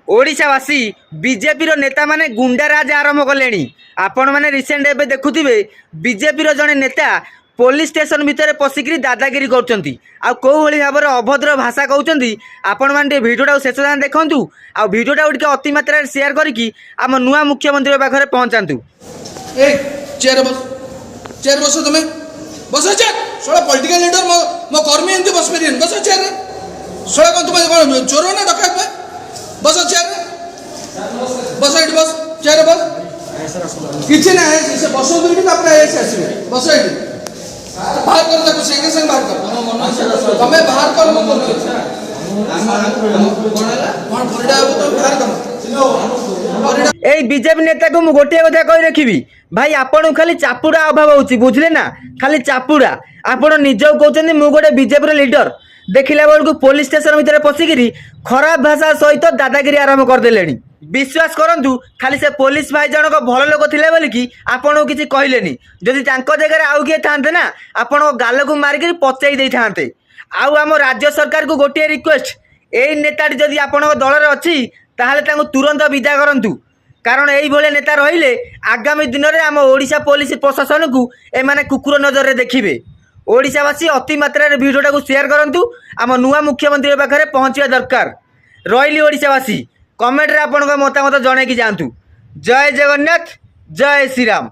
ओडिशावासी BJP नेता माने गुंडाराज आरंभ कले। आपण मैंने रिसेंट एवं देखुवे बीजेपी जड़े नेता पुलिस स्टेशन भितर पशिक दादागिरी कर भाव अभद्र भाषा कहते। आपण मैंने भिडियोटा शेष जाए देखूँ आ भिडियोटा अति मात्रा सेयार करके आम नुआ मुख्यमंत्री पाखे पहुँचातु। चेयर बस तुम बस चेयर सोला पॉलिटिकल लीडर मो कर्मी एमती बस पारे बस चेयर सोला कौन तुम चोर ना डकायत बस चेयर बस ये बस चेयर बस किसी ना बस बस ये बाहर कर देखो संगे संगे बाहर कर तुम्हें बाहर कर बीजेपी नेता को मुझे गोटे कथा कही रखी भाई आपन खाली चापुड़ा अभाव होची बुझले ना खाली चापुड़ा आपन निज कहते मु गोटे बीजेपी लीडर देखला बेलू पुलिस स्टेशन भितर पशिकी खराब भाषा सहित दादागिरी आरंभ करदे। विश्वास करंतु खाली से पुलिस भाई जनक भल लोक थे बोलिकी आपन को किसी कहले जदि जगह आउ किए था ना आपण गाल को मारिक पचाई दे था। आउ आम राज्य सरकार को गोटे रिक्वेस्ट यही नेताटी जदि आपण दल अच्छी ताहले तुरंत विदा करंतु कारण यही नेता रहिले आगामी दिन में आम ओडिशा पुलिस प्रशासन को एमाने कुकुर नजर में देखिए। ओडिशावासी अति मात्रा भिडियोटा को शेयर करंतु आम नुआ मुख्यमंत्री पाखे पहुँचा दरकार। रही ओडिशावासी कमेंट रे आपन मतामत जन की जातु। जय जगन्नाथ जय श्रीराम।